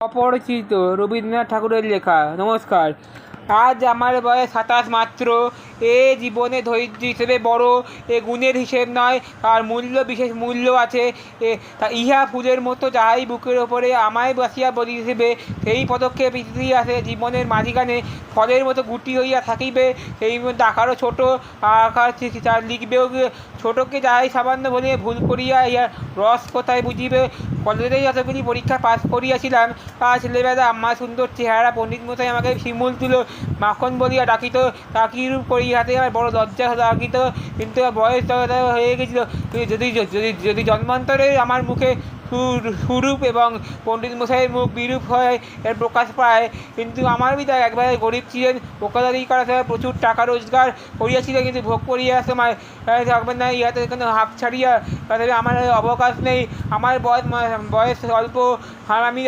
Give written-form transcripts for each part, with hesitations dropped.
অপরিচিত রবীন্দ্রনাথ ঠাকুরের লেখা। নমস্কার। আজ আমার বয়স 27 মাত্র। এ জীবনে ধৈর্য হিসেবে বড়, এ গুণের হিসেব নয়, আর মূল্য বিশেষ মূল্য আছে। ইহা ফুলের মতো যাহাই বুকের ওপরে আমায় বাসিয়া বলিবে, সেই পদক্ষেপ ইতিহাসে জীবনের মাঝিখানে ফলের মতো গুটি হইয়া থাকিবে। সেই মধ্যে আকারও ছোট, আকার লিখবেও ছোটকে যাহাই সামান্য বলিয়া ভুল করিয়া ইহা রস কোথায় বুঝিবে। কলেজেই যতগুলি পরীক্ষা পাস করিয়াছিলাম, ছেলেবেলা আমার সুন্দর চেহারা পণ্ডিত মশাই আমাকে শিমুল তুলো মাখন বলিয়া ডাকিত। তা কিরূপ করিয়াতে আমার বড় লজ্জা ডাকিত, কিন্তু বয়স হয়ে গেছিল। যদি যদি যদি জন্মান্তরে আমার মুখে সুরূপ এবং পণ্ডিত মশাইয়ের মুখ বিরূপ হয় এর প্রকাশ পায়। কিন্তু আমার পিতা একবারে গরিব ছিলেন, ওকালতি করার সময় প্রচুর টাকা রোজগার করিয়াছিলেন, কিন্তু ভোগ করিয়ার সময় থাকবেন না, ইহাতে কোনো হাফ ছাড়িয়া তাদের আমার অবকাশ নেই। আমার বয়স অল্প, আমি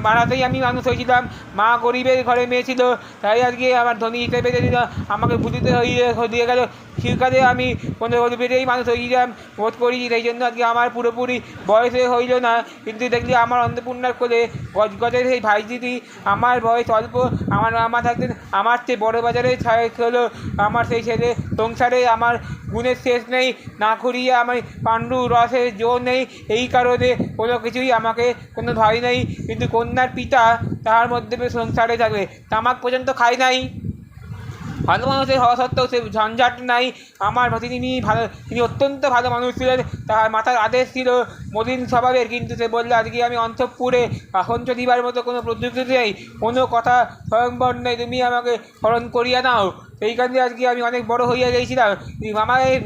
মারাতেই আমি মানুষ হয়েছিলাম। মা গরিবের ঘরে মেয়ে ছিল, তাই আজকে আমার ধনী হিসেবে যদি আমাকে ভুলিতে হয়ে গেল। শিক্ষাতে আমি কোনো গরিবেরই মানুষ হইলাম বোধ করি, সেই জন্য আজকে আমার পুরোপুরি বয়সে হইল না। কিন্তু দেখলি আমার অন্নপূর্ণার কোলে গজগজের সেই ভাইজিটি, আমার বয়স অল্প, আমার মামা থাকতেন আমার চেয়ে বড় বাজারে হলো। আমার সেই ছেলে সংসারে আমার গুণের শেষ নেই, না করিয়া আমার পাণ্ডু রসের জোর নেই। এই কারণে কোনো কিছুই আমাকে কোনো ভয় নেই। কিন্তু কন্যার পিতা তাহার মধ্যে সংসারে থাকবে, তামাক পর্যন্ত খায় নাই। ভালো মানুষের হওয়া সত্ত্বেও সে ঝঞ্ঝাট নাই। আমার তিনি অত্যন্ত ভালো মানুষ ছিলেন। তার মাথার আদেশ ছিল মলিন স্বভাবের, কিন্তু সে বললে আজকে আমি অন্তঃপুরে আসঞ্চ দিবার মতো কোনো প্রযুক্তি নেই, কোনো কথা স্বয়ংবর নেই, তুমি আমাকে স্মরণ করিয়া নাও। সেইখানে আজকে আমি অনেক বড় হইয়া গিয়েছিলাম।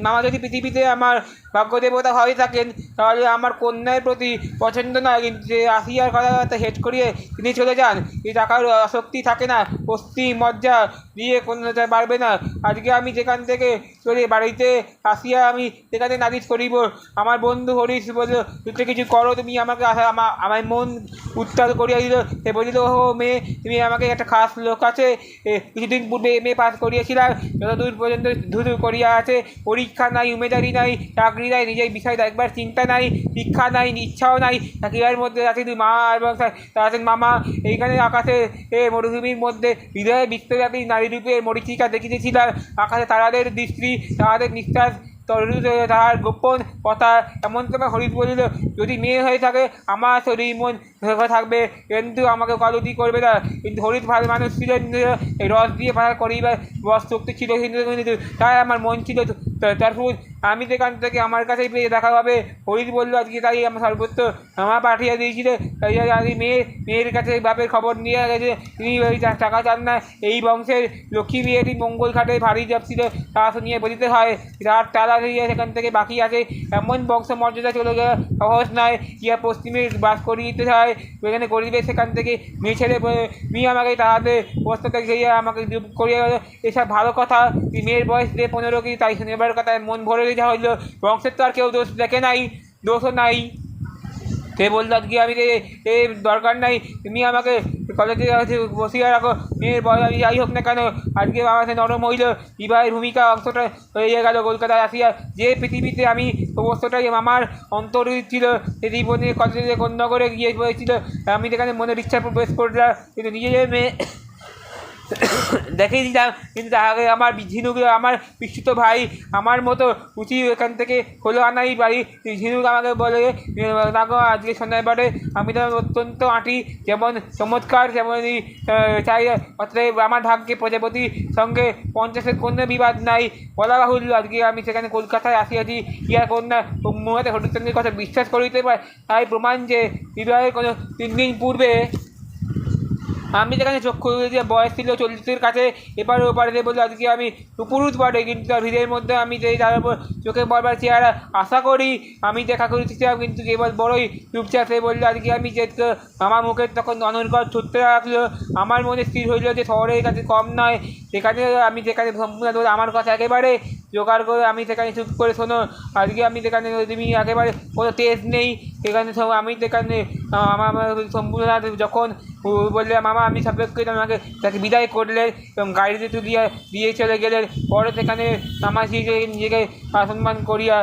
মামা যদি পৃথিবীতে আমার ভাগ্যদেবতা হয়ে থাকেন, তাহলে আমার কন্যার প্রতি পছন্দ নয়, কিন্তু যে আসিয়ার কথাবার্তা হেট করিয়ে তিনি চলে যান। এই টাকার আসক্তি থাকে না, পশ্চিম মজ্জা দিয়ে কোনো পারবে না। আজকে আমি যেখান থেকে চলে বাড়িতে আসিয়া আমি সেখানে নালিশ করিব। আমার বন্ধু হরিশ বলল, তুমি কিছু করো, তুমি আমাকে আমার মন উত্তাল করিয়া দিল। সে বলিল, ও মেয়ে, তুমি আমাকে একটা খাস লোক আছে, কিছুদিন পূর্বে MA পাস করিয়েছিলাম, যতদূর পর্যন্ত ধুধু করিয়া আছে, পরীক্ষা নাই, উমেদারি নাই, চাকরি নাই, নিজের বিষয় একবার চিন্তা নাই, শিক্ষা নাই, ইচ্ছাও নাই। চাকরির মধ্যে আছে মা এবং তার আছেন মামা। এইখানে আকাশে মরুভূমির মধ্যে হৃদয়ে বিশ্বব্যাপী নারীরূপে মরীচিকা দেখিতেছিলাম। আকাশে তারাদের দৃষ্টি, তাহাদের নিঃশ্বাস, তাহার গোপন কথা। এমন সময় হরিশ বলিল, যদি মেয়ে হয়ে থাকে আমার শরীর মন থাকবে, কিন্তু আমাকে কালুতি করবে না। কিন্তু হরিশ ভালো মানুষ ছিলেন, এই রস দিয়ে ভাড়া করিবার বস শক্তি ছিল, কিন্তু তাই আমার মন ছিল তারপর আমি সেখান থেকে আমার কাছেই পেয়ে দেখা হবে। হরিশ বলল, আজকে তাই আমার সর্বত্র আমার পাঠিয়ে দিয়েছিল। তাই আজকে মেয়ের কাছে বাপের খবর নিয়ে গেছে, তিনি ওই টাকা চান না। এই বংশের লক্ষ্মী মেয়েটি মঙ্গল ঘাটে ভারী জব ছিল, তা শুনিয়ে বলিতে হয়। রাত তালা দিয়ে সেখান থেকে বাকি আছে, এমন বংশ মর্যাদা চলে গেলে সহজ নয়। ইয়া পশ্চিমে বাস করিতে হয়, ওইখানে গরিবের সেখান থেকে মেয়ে ছেলে মেয়ে আমাকে তাহাতে প্রস্তাব খেয়ে আমাকে করিয়া গেল। এসব ভালো কথা, মেয়ের বয়স 15 কি, তাই শুনিবার কথা মন ভরে যা হইল। বংশের তো আর কেউ দোষ দেখে নাই, দোষও নাই। সে বলল, আজকে আমি দরকার নাই, তুমি আমাকে কলেজে বসিয়া রাখো। মেয়ের বয়স আমি যাই হোক না কেন, আজকে আমার সে নরম হইল। বিবাহের ভূমিকা অংশটা হয়ে গেল কলকাতায় আসিয়া। যে পৃথিবীতে আমি সমস্তটাই আমার অন্তর্হিত ছিল, সে জীবনে কলেজে নগরে গিয়ে পড়েছিল। আমি সেখানে মনের ইচ্ছা প্রবেশ করলাম, কিন্তু নিজের মেয়ে দেখেই দিলাম। কিন্তু আগে আমার ঝিনুক, আমার বিস্মিত ভাই, আমার মতো উঁচি এখান থেকে হলো আনাই বাড়ি। ঝিনুক আমাকে বলে, দেখো আজকে সন্ধ্যাবারে আমি তো অত্যন্ত আঁটি, যেমন চমৎকার তেমনই চাই। অতএব আমার ভাগ্যে প্রজাপতির সঙ্গে 50-এর কোনো বিবাদ নাই। বলা বাহুল্য, আজকে আমি সেখানে কলকাতায় আসিয়াছি। ইহার কন্যা মুহাতে হরিশ্চন্দ্রের কথা বিশ্বাস করিতে পারে, তাই প্রমাণ যে বিবাহের কোনো 3 দিন পূর্বে আমি যেখানে চক্ষু দিয়ে বয়স ছিল 40-এর কাছে, এপারে ওপারে বলে আজকে আমি পুরুষ বটে, কিন্তু তার ভিড়ের মধ্যে আমি যে তার উপর চোখে পড়বার চেহারা আশা করি আমি দেখা করেছিলাম, কিন্তু কেবল বড়ই চুপচাপ। সে বললো, আজকে আমি যে আমার মুখের তখন অনর্গল ছুটতে রাখলো। আমার মনে স্থির হইল যে শহরের কাছে কম নয়, সেখানে আমি যেখানে সম্পূর্ণ আমার কথা একেবারে জোগাড় করে আমি সেখানে চুপ করে শোনো। আজকে আমি সেখানে তুমি একেবারে কোনো তেজ নেই সেখানে, আমি সেখানে আমার সম্পূর্ণ যখন ও বললে মামা আমি সাপেক্ষে আমাকে তাকে বিদায় করলেন এবং গাড়িতে তুলিয়া দিয়ে চলে গেলেন। পরে সেখানে মামা নিজেকে সম্মান করিয়া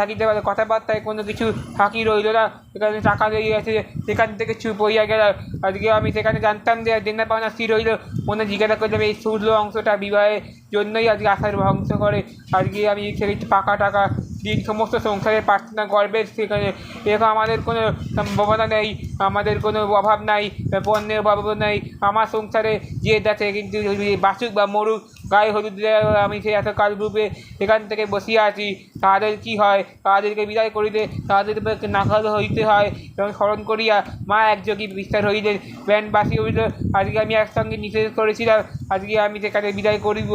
থাকিতে পারে, কথাবার্তায় কোনো কিছু ফাঁকি রইল না। সেখানে টাকা লেগে গেছে, সেখান থেকে চুপ হইয়া গেল। আজকে আমি সেখানে জানতাম যে দেনা পাওনা স্থির হইল। মনে জিজ্ঞাসা করলাম এই শুরল অংশটা বিবাহের জন্যই আজকে আশার ধ্বংস করে। আজকে আমি সেই পাকা টাকা দিয়ে সমস্ত সংসারের প্রার্থনা গর্বের সেখানে এরকম আমাদের কোনো সম্ভাবনা নেই, আমাদের কোনো অভাব নাই, পণ্যের অভাব নেই আমার সংসারে। যে দেখে কিন্তু বাসুক বা মরুক গায়ে হলুদ আমি সেই এত কাল রূপে এখান থেকে বসিয়া আছি। তাদের কি হয়, তাদেরকে বিদায় করিতে তাদেরকে নাকাল হইতে হয় এবং স্মরণ করিয়া মা একযোগী বিস্তার হইলেন, ব্যান্ডবাসী হইল। আজকে আমি একসঙ্গে নিষেধ করেছিলাম, আজকে আমি সেখানে বিদায় করিব।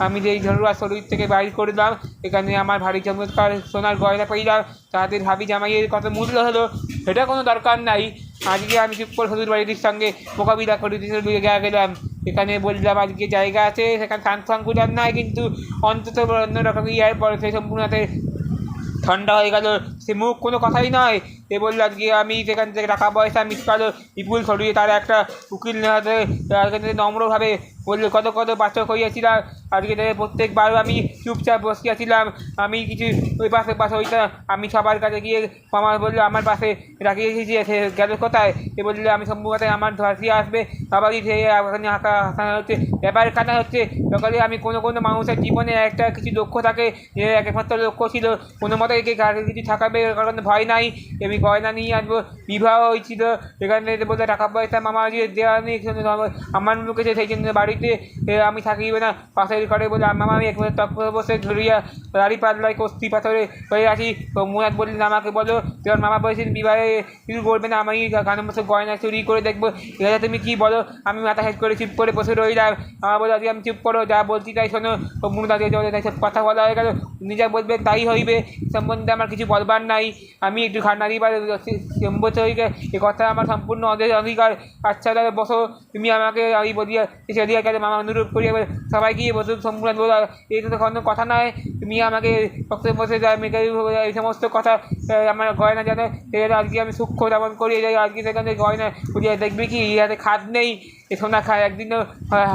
আমি যে ঝরুয়া শরীর থেকে বাইর করলাম, এখানে আমার ভারী চমৎকার সোনার গয়না পাইলাম, তাদের ভাবি জামাইয়ের কত মূল্য হলো সেটা কোনো দরকার নাই। আজকে আমি চুপ করে শ্বশুর বাড়িটির সঙ্গে মোকাবিলা করিতে গেলাম। এখানে বললাম আজকে জায়গা আছে, সেখানে সাংকুলার নাই, কিন্তু অন্তত অন্যরকম ইয়ার পরে সেই সম্পূর্ণ ঠান্ডা হয়ে গেল, সে মুখ কোনো কথাই নয়। এ বললো আজকে আমি সেখান থেকে টাকা পয়সা মিসকাল বিপুল ছড়িয়ে তার একটা উকিল নেওয়াতে নম্রভাবে বললো কত কত পাচক হইয়াছিলাম। আজকে প্রত্যেকবার আমি চুপচাপ বসিয়াছিলাম, আমি কিছু ওই পাশে হইতাম। আমি সবার কাছে গিয়ে মামা বললো আমার পাশে রাখিয়ে এসেছি, সে গেল কোথায়? এ বললে আমি সম্ভবত আমার ধসিয়ে আসবে, সবারই সে হাসানো হচ্ছে, ব্যাপার কাটা হচ্ছে। সকালে আমি কোনো মানুষের জীবনে একটা কিছু লক্ষ্য থাকে, একমাত্র লক্ষ্য ছিল কোনো মতো একে কিছু থাকাবে, কারণ ভয় নাই। আমি গয়না নিয়ে আসবো, বিবাহ হয়েছিল এখানে বলতে টাকা পয়সা মামা দেওয়া নেই আমার মুখে, সেই জন্য বাড়িতে আমি থাকিবে না, পাশের ঘরে বলে মামা আমি এক তক বসে ধরিয়া দাড়ি পাতলায় কস্তি পাথরে হয়ে আছি। তো মুরাদ বললেন আমাকে বলো, যেমন মামা বলেছেন বিবাহে কিছু করবে না, আমি গানের বসে গয়না চুরি করে দেখবো, এখানে তুমি কী বলো? আমি মাথা হেড করে চুপ করে বসে রইলাম। মামা বলে আজকে আমি চুপ করো, যা বলছি তাই শোনো। তো মুরাদ তাই সব কথা বলা হয়ে গেল, নিজে বলবেন তাই হইবে, সম্বন্ধে আমার কিছু বলবার নাই। আমি একটু খান্নারি বা সম্মত হয়ে গে, এ কথা আমার সম্পূর্ণ অধিকার। আচ্ছা তাহলে বসো, তুমি আমাকে এই বলিয়া সেদিয়া গেলে মামা অনুরোধ করিয়া সবাই গিয়ে বসুক। সম্পূর্ণ বলা এই তো কোনো কথা নয়, তুমি আমাকে পক্ষে বসে যায় মেঘে এই সমস্ত কথা আমার গয়না জানে, আজকে আমি সূক্ষ্ম তেমন করি যাই। আজকে সেখানে গয়না বলিয়া দেখবে কি ইহাতে খাদ নেই, এ সোনা খায় একদিনও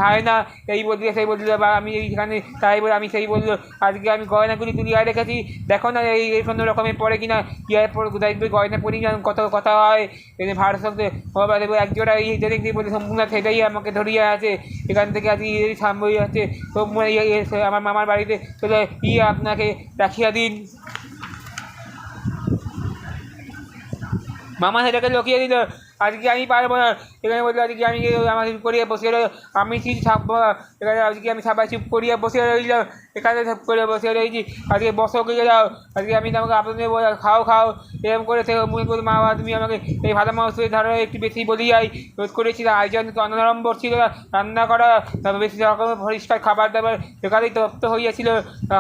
হয় না, এই বলিয়া সেই বললো। বা আমি এইখানে তাই বলে আমি সেই বললো আজকে আমি গয়নাগুলি তুলিয়া রেখেছি, দেখো না এই কোনো রকমের পরে কিনা, ইয়ার পর দেখবে গয়না পরি কত কথা হয় এনে ভাড়ার সঙ্গে দেখবো একজোড়া এই দেখি বলে সম্পূর্ণ সেটাই আমাকে ধরিয়া আছে। এখান থেকে আজকে এই সাময়িক আছে আমার মামার বাড়িতে চলে আপনাকে রাখিয়া দিন। মামা সেটাকে লকিয়ে দিল, আজকে আমি পারবো না। এখানে বললো আজকে আমি আমার চুপ করিয়া বসে রইল, আমি ঠিক থাকবো না। এখানে আজকে আমি সবাই চুপ করিয়া বসে রইলাম, এখানে চুপ করে বসে রয়েছি। আজকে বসো গিয়ে যাও, আজকে আমি তোমাকে আপনাদের খাও এরকম করে থেকে মনে করি মা তুমি আমাকে এই ভালো মাংসের ধারা একটু বেশি বলি যাই রোধ করেছিলাম। আয়োজন অনারম্বর ছিল, রান্না করা বেশি রকমের পরিষ্কার খাবার দাবার এখানেই তপ্ত হইয়াছিল,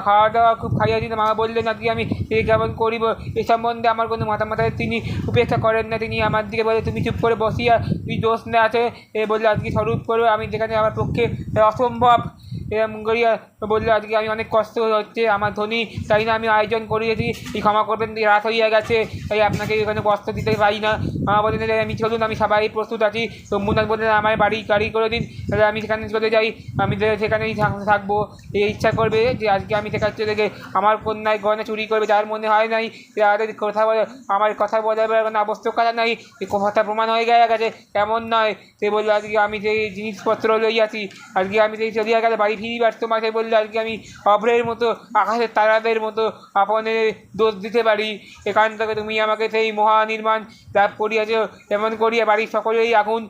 খাওয়া দাওয়া খুব খাইয়াছিল। মা বললেন আজকে আমি কেমন করিব এই সম্বন্ধে আমার কোনো মাথায় তিনি উপেক্ষা করেন না। তিনি আমার দিকে বলে তুমি চুপ করে বসিয়া তুই দোষ না আছে, এ বললে আজকে স্বরূপ করবে আমি যেখানে আমার পক্ষে অসম্ভব। এরকম করিয়া বললে আজকে আমি অনেক কষ্ট হচ্ছে, আমার ধনী তাই না আমি আয়োজন করিয়েছি, এই ক্ষমা করবেন রাত হইয়া গেছে, তাই আপনাকে এখানে কষ্ট দিতে পারি না। মা বললেন আমি চলুন, আমি সবাই প্রস্তুত আছি। তো মুনাদ বললেন আমার বাড়ি গাড়ি করে দিন, তাহলে আমি সেখানে চলে যাই, আমি সেখানেই থাকবো। এই ইচ্ছা করবে যে আজকে আমি সেখানে চলে গিয়ে আমার কন্যায় গয়না চুরি করবে, যার মনে হয় নাই তাদের কথা বলে আমার কথা বলার কোনো আবশ্যকতা নাই, এই কথা প্রমাণ হয়ে গেছে এমন নয়। সে বললো আজকে আমি যে জিনিসপত্র লইয়াছি, আজকে আমি সেই চলিয়া গেলে বাড়ি ফিরিবার তোমাকে বললে আজকে আমি অভ্রের মতো আকাশের তারাদের মতো আপনাদের দোষ দিতে পারি। এখান থেকে তুমি আমাকে সেই মহানির্মাণ লাভ করিয়াছ, এমন করিয়া বাড়ির সকলেই আগুন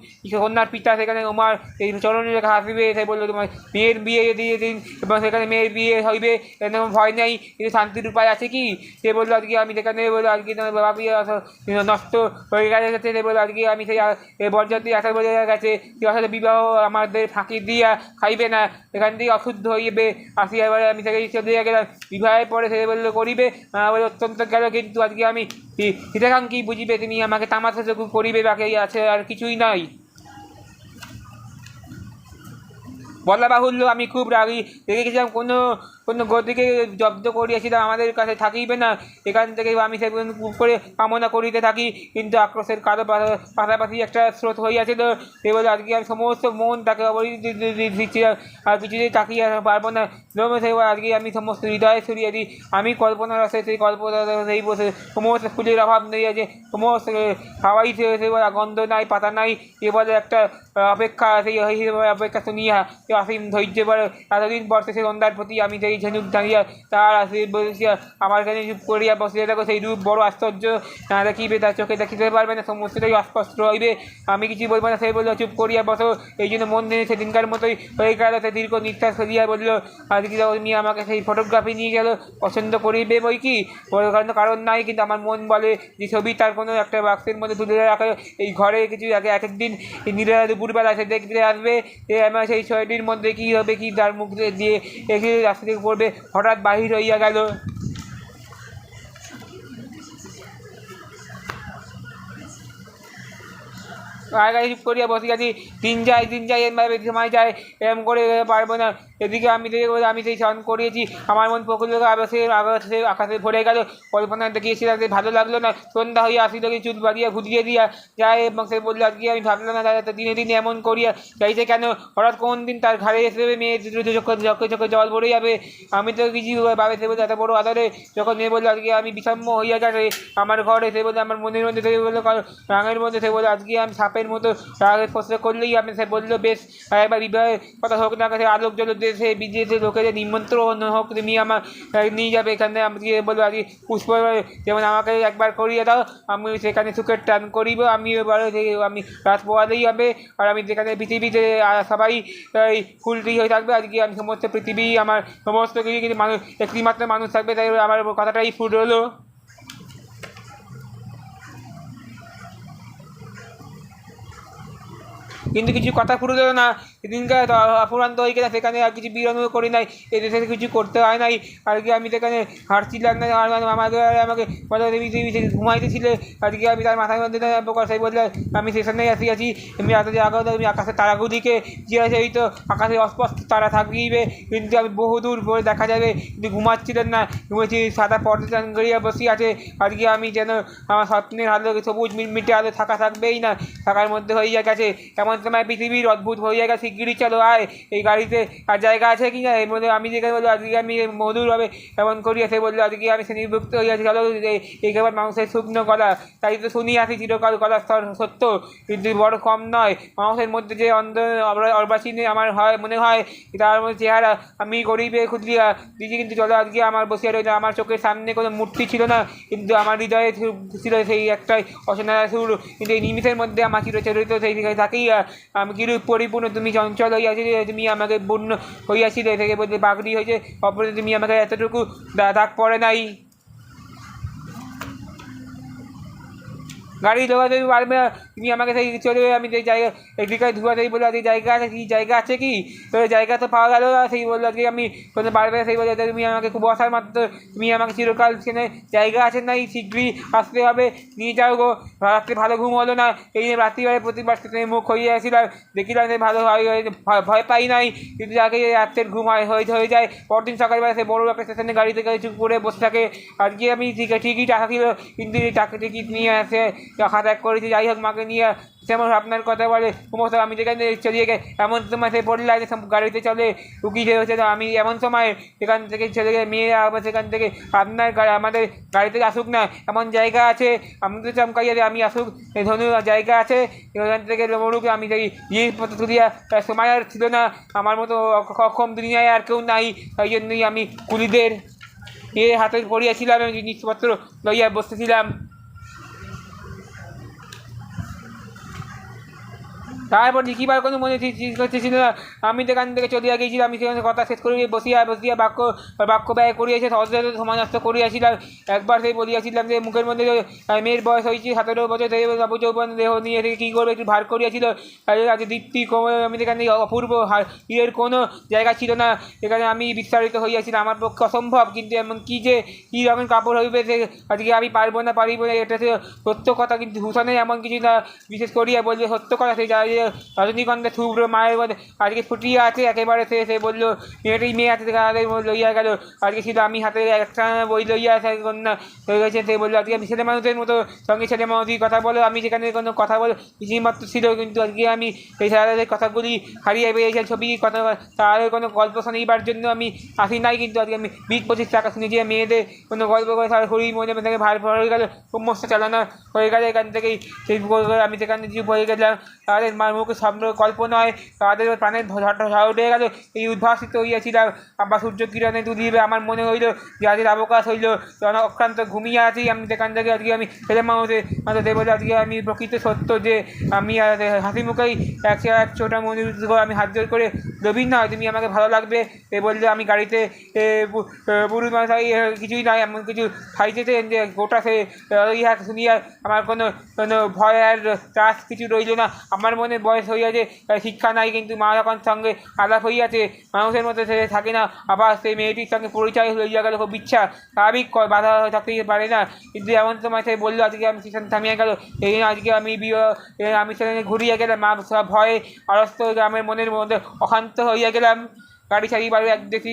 কন্যার পিতা সেখানে তোমার এই চরণের রেখা হাসিবে। সে বললো তোমার মেয়ের বিয়ে দিয়ে দিন এবং সেখানে মেয়ের বিয়ে হইবে, এরকম ভয় নেই, কিন্তু শান্তির উপায় আছে কি? সে বললো আজকে আমি সেখানে বললো আজকে তোমার বাবা বিয়ে নষ্ট হয়ে গেছে। সে বললো আজকে আমি সেই বরযাত্রী আশা বোঝা গেছে যে আসলে বিবাহ আমাদের ফাঁকি দিয়া খাইবে না, এখান থেকে অশুদ্ধ হইবে। আসিয়া এবারে আমি থেকে চলে গেলাম, বিবাহের পরে সে বললো করিবে, বলে অত্যন্ত গেল, কিন্তু আজকে আমি হিতাকাঙ্ক্ষী কি বুঝিবে, তিনি আমাকে তামাশা করিবে বাকি আছে, আর কিছুই নাই। বলা বাহুল্য আমি খুব রাগি, রেগে গেছিলাম, কোনো কোনো গতিকে জব্দ করিয়াছিলাম, আমাদের কাছে থাকিবে না, এখান থেকে আমি সে করে কামনা করিতে থাকি, কিন্তু আক্রোশের কারো পাশাপাশি একটা স্রোত হইয়াছিল, এবার আজকে আমি সমস্ত মন তাকে দিচ্ছি, আর কিছুতেই তাকিয়ে পারবো না, সেবার আজকে আমি সমস্ত হৃদয়ে সরিয়ে দিই, আমি কল্পনা রসে সেই কল্পনা সেই বসে সমস্ত ফুলের অভাব নেই আছে, সমস্ত হাওয়াই সেবার গন্ধ নাই, পাতা নাই, এবারে একটা অপেক্ষা, সেই অপেক্ষা শুনিয়া অসীম ধৈর্য বলে এতদিন পর সে সন্ধ্যার প্রতি আমি সেই ঝিনুক দাঁড়িয়া তার বসিয়া আমার কাছে চুপ করিয়া বসিয়া দেখো, সেই রূপ বড় আশ্চর্য, না দেখিবে তার চোখে দেখিতে পারবে না, সমস্তটাই অস্পষ্ট হইবে, আমি কিছু বলবো না, সে বললো চুপ করিয়া বসো, এই জন্য মন নিয়ে সেদিনকার মতোই হয়ে গেল, সে দীর্ঘ নিঃশ্বাস ফেলিয়া বললো, আজকে নিয়ে আমাকে সেই ফটোগ্রাফি নিয়ে গেল, পছন্দ করিবে বই কি, কারণ নাই, কিন্তু আমার মন বলে যে ছবি তার কোনো একটা বাক্সের মধ্যে তুলে রাখে, এই ঘরে কিছু আগে এক একদিন নিরা দুপুরবেলা সে দেখতে আসবে, আমার সেই ছয়টির মধ্যে কী হবে, কি তার মুখ দিয়ে এসে রাস্তা থেকে পড়বে, হঠাৎ বাহির হইয়া গেল। আগে চুপ করিয়া বসিয়াছি, দিন যায় এমভাবে সময় যায়, এরম করে পারবো না, এদিকে আমি আমি সেই স্মরণ করিয়েছি, আমার মন প্রকৃত আকাশে ভরে গেল, কল্পনা দেখিয়েছিলাম যে ভালো লাগলো না, সন্ধ্যা হইয়া আসিল, চুল বাড়িয়া ঘুরিয়ে দিয়া যায়, এবং সে বললো আজকে আমি ভাবলাম না দাদা দিনে দিনে এমন করিয়া যাইছে কেন, হঠাৎ কোন দিন তার ঘাড়ে এসে মেয়ে চোখে চোখে জল ভরে যাবে, আমি তো কিছু ভাবে, সে বললো এত বড়ো আদরে, যখন মেয়ে বললো আজকে আমি বিষম্য হইয়া গেছে আমার ঘরে, সে বললো আমার মনের মধ্যে, সে বললো রাঙের মধ্যে, সে বললো আজকে আমি সাপের মতো রাগের স্পর্শ করলেই আমি, সে বললো বেশ একবার বিবাহের কথা হোক না, কাছে আলোক জল দেশে বিদেশে লোকেদের নিমন্ত্রণ হোক, তুমি আমার নিয়ে যাবে এখানে, আমি বলবো আজকে পুষ্প যেমন আমাকে একবার করিয়ে দাও, আমি সেখানে সুখের টান করিব, আমি এবারে আমি রাত পোয়ালেই হবে, আর আমি যেখানে পৃথিবীতে সবাই ফুলটি হয়ে থাকবে, আজকে আমি সমস্ত পৃথিবী আমার সমস্ত কিছু, কিন্তু মানুষ একটি মাত্র মানুষ থাকবে, তাই আমার কথাটাই ফুল হলো। কিন্তু কিছু কথা ফুরলো না, সেদিনকার অপরান্ত হয়ে গেছে, সেখানে আর কিছু বিরোধ করি নাই, এই দেশে কিছু করতে হয় নাই, আজকে আমি সেখানে হাঁটছিলাম না, আমাকে বলে ঘুমাইতেছিলে, আজকে আমি তার মাথার মধ্যে প্রকাশ বললে আমি সেখানেই আসিয়াছি, আমি রাতে জাগো, তুমি আকাশে তারাগুলিকে যে আছে, এই তো আকাশে অস্পষ্ট তারা থাকিবে, কিন্তু আমি বহুদূর পরে দেখা যাবে, কিন্তু ঘুমাচ্ছিলেন না, ঘুমেছি সাদা পর্দা করিয়া বসে আছে, আজকে আমি যেন আমার স্বপ্নের আলো সবুজ মিটমিটে আলো থাকবেই না, থাকার মধ্যে হইয়া গেছে, এমন সময় পৃথিবীর অদ্ভুত হইয়া গেছে, শিগগিরই চলো আয়, এই গাড়িতে আর জায়গা আছে কি না, এর মধ্যে আমি যেখানে বললো আজকে আমি মধুরভাবে এমন করিয়া, সে বললো আজকে আমি সে নির্ভুক্ত হইয়াছি, চলো এই কেবল মানুষের শুকনো গলা, তাই তো শুনিয়ে আসি চিরকাল গলার স্তর সত্য, কিন্তু বড় কম নয়, মানুষের মধ্যে যে অর্বাচীনে আমার হয় মনে হয়, তার মধ্যে চেহারা আমি গরিবে খুঁজলিয়া দিদি, কিন্তু চলো আজকে আমার বসিয়া রইল, আমার চোখের সামনে কোনো মূর্তি ছিল না, কিন্তু আমার হৃদয়ে ছিল সেই একটাই অচেনা সুর, কিন্তু এই নিমিষের মধ্যে আমার চিরচরিত সেই থাকিয়া আমি কিরূপ পরিপূর্ণ, তুমি চঞ্চল হইয়াছিলে, তুমি আমাকে পূর্ণ হইয়াছিলে, থেকে বলতে বাগড়ি হয়েছে, অপরে তুমি আমাকে এতটুকু দাগ পড়ে নাই। গাড়ি ঢোকাতে পারবে না, তুমি আমাকে সেই চলে আমি সেই জায়গা একদিকায় ধোয়া, সেই বললো আজকে জায়গা আছে কি, জায়গা আছে কি, তো জায়গা তো পাওয়া গেল না, সেই বললো আজকে আমি কোনো পারবে না, সেই বললো তুমি আমাকে খুব বসার মাত্র, তুমি আমাকে চিরকাল সেখানে জায়গা আছে নাই, শীঘ্রই আসতে হবে, নিয়ে যাও গো, রাত্রে ভালো ঘুম হলো না, এই যে রাত্রিবেলায় প্রতিবার স্টেশনে মুখ হইয়াছিলাম, দেখিলাম সে ভালো ভয় পাই নাই, কিন্তু আগে রাত্রের ঘুম হয়ে যায়, পরদিন সকালবেলা সে বড় একটা স্টেশনে গাড়িতে চুপ করে বসে থাকে, আজকে আমি ঠিকই টাকা ছিল, কিন্তু টিকিট নিয়ে আসে খাতা এক করেছি, যাই হোক মাকে নিয়ে যেমন আপনার কথা বলে সমস্ত, আমি যেখানে চলিয়ে গে এমন সময় সে পড়লে গাড়িতে চলে উকি হয়েছে, আমি এমন সময় সেখান থেকে চলে গেলে মেয়েরা আবার সেখান থেকে আপনার আমাদের গাড়িতে আসুক না, এমন জায়গা আছে, আমাদের চমকাইয়া আমি আসুক, ধনু জায়গা আছে, ওখান থেকে মরুক, আমি সেই জিনিসপত্র তুলিয়া সময় আর ছিল না, আমার মতো অক্ষম দুনিয়ায় আর কেউ নাই, তাই জন্যই আমি কুলিদের হাতে পড়িয়াছিলাম, জিনিসপত্র লইয়া বসতেছিলাম। তারপর লিখিবার কোনো মনে ছিল না, আমি সেখান থেকে চলিয়া গিয়েছিলাম, আমি সেখানে কথা শেষ করিয়া বসিয়া বাক্য ব্যয় করিয়াছে, সহজে সমানস্থ করিয়াছিলাম, একবার সেই বলিয়াছিলাম যে মুখের মধ্যে মেয়ের বয়স হয়েছে 17 বছর, সেই বাবু যৌবন দেহ নিয়ে থেকে কী করবে একটু ভার করিয়াছিল, আজ দীপ্তি আমি সেখানে অপূর্ব হিরের কোনো জায়গা ছিল না, এখানে আমি বিস্তারিত হইয়াছিলাম, আমার পক্ষে অসম্ভব, কিন্তু এমন কী রকম কাপড় হইবে সে আজকে আমি পারিব না, এটা সত্য কথা, কিন্তু ভূষণে এমন কিছু না, বিশেষ করিয়া বললে সত্য কথা, সেই রজনীগন্ধা শুভ্র মায়ের মধ্যে আজকে ফুটিয়ে আছে একেবারে। সে বললো মেয়ে হাতে থেকে লইয়া গেল, আজকে ছিল আমি হাতে একটা বই লইয়া আসা কন্যা হয়ে গেছে। সে বললো আজকে আমি ছেলে মানুষের মতো সঙ্গে ছেলে মানুষই কথা বলো, আমি সেখানে কোনো কথা বলো কিছুই মাত্র ছিল, কিন্তু আজকে আমি এই সারাদের কথাগুলি হারিয়ে পেয়েছি। ছবি কথা তার কোনো গল্প শোনাইবার জন্য আমি আসি নাই, কিন্তু আজকে আমি 20-25 টাকা শুনেছি মেয়েদের কোনো গল্প করে তার শরীর মনে থেকে ভার হয়ে গেল, সমস্ত চালানো হয়ে গেল। এখান থেকেই সেই আমি সেখানে চুপ হয়ে গেলাম। তাদের মার মুখে স্বপ্ন গল্প নয়, তাদের প্রাণের ঝড় উঠে গেল। এই উদ্ভাসিত হইয়াছিলাম, আবার সূর্য কিরণে তুলিবে আমার মনে হইল যে আজকের অবকাশ হইল, অক্রান্ত ঘুমিয়ে আছি আমি। সেখান থেকে আজকে আমি ছেলে মানুষের মাঝে দেবো আজকে আমি প্রকৃত সত্য যে আমি হাসি মুখেই এক ছোটা মনে আমি হাত জোর করে রবীন নয় তুমি আমাকে ভালো লাগবে এ বললে আমি গাড়িতে পুরুষ মানুষ কিছুই নাই এমন কিছু খাইতেছেন যে গোটা সে ইহা শুনিয়া আমার কোনো ভয় আর ত্রাস কিছু রইল না। আমার মনে বয়স হইয়াছে, শিক্ষা নাই, কিন্তু মা যখন সঙ্গে আলাপ হইয়াছে মানুষের মধ্যে সে থাকে না। আবার সেই মেয়েটির সঙ্গে পরিচয় হইয়া গেল, খুব ইচ্ছা স্বাভাবিক বাধা থাকতেই পারে না, কিন্তু এমন সময় সে বললো আজকে আমি সেখানে থামিয়ে গেল। এই আজকে আমি সেখানে ঘুরিয়ে গেলাম, মা সব ভয়ে আড়স্ত গ্রামের মনের মধ্যে অশান্ত হইয়া গেলাম। গাড়ি ছাড়ি বাড়ি এক দেখি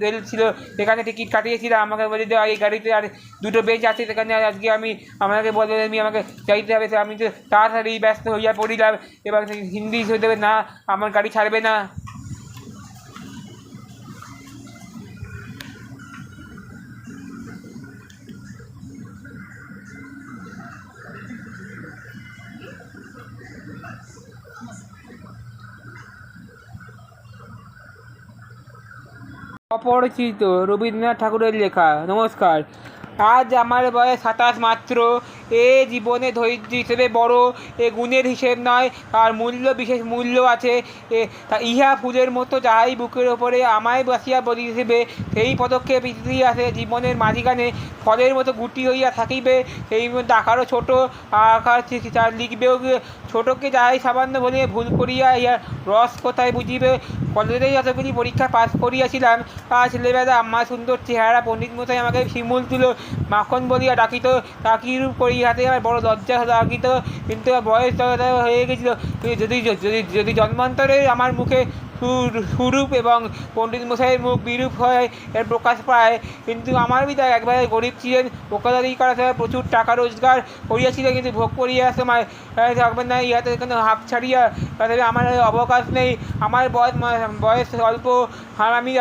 রেল ছিল, সেখানে টিকিট কাটিয়েছিলাম। আমাকে বলে যে এই গাড়িতে আর দুটো বেঞ্চ আছে, সেখানে আজকে আমাকে বলে আমাকে যাইতে হবে। আমি তো তাড়াতাড়ি ব্যস্ত হইয়া পড়িলাম এবং হিন্দি দেবে না, আমার গাড়ি ছাড়বে না। অপরিচিত রবীন্দ্রনাথ ঠাকুরের লেখা। নমস্কার। আজ আমার বয়স 27 মাত্র। এ জীবনে ধৈর্য হিসেবে বড়, এ গুণের হিসেব নয়, আর মূল্য বিশেষ মূল্য আছে। ইহা ফুলের মতো যাহাই বুকের ওপরে আমায় বাসিয়া বলিবে, সেই পদক্ষেপ ইতিহাসে জীবনের মাঝিখানে ফলের মতো গুটি হইয়া থাকিবে। সেই মধ্যে আকারও ছোট, আকার লিখবেও ছোটোকে যাহাই সামান্য বলিয়া ভুল করিয়া ইহার রস কোথায় বুঝিবে। কলেজেই যতগুলি পরীক্ষা পাস করিয়াছিলাম, ছেলেবেলা আমার সুন্দর চেহারা পণ্ডিত মশাই আমাকে শিমুল তুলো মাখন বলিয়া ডাকিত, তা কিরূপ করি হাতে আমার বড় লজ্জা ডাকিত। কিন্তু বয়স হয়ে গেছিল, যদি যদি যদি জন্মান্তরে আমার মুখে সুরূপ এবং পণ্ডিত মশাইয়ের মুখ বিরূপ হয় এর প্রকাশ পায়। কিন্তু আমার পিতা একবারে গরিব ছিলেন, ওকালতি করার সময় প্রচুর টাকা রোজগার করিয়াছিলেন, কিন্তু ভোগ করিয়ার সময় থাকবেন না, ইহাতে কোনো হাঁপ ছাড়িয়া তাদের আমার অবকাশ নেই। আমার বয়স অল্প, আর আমি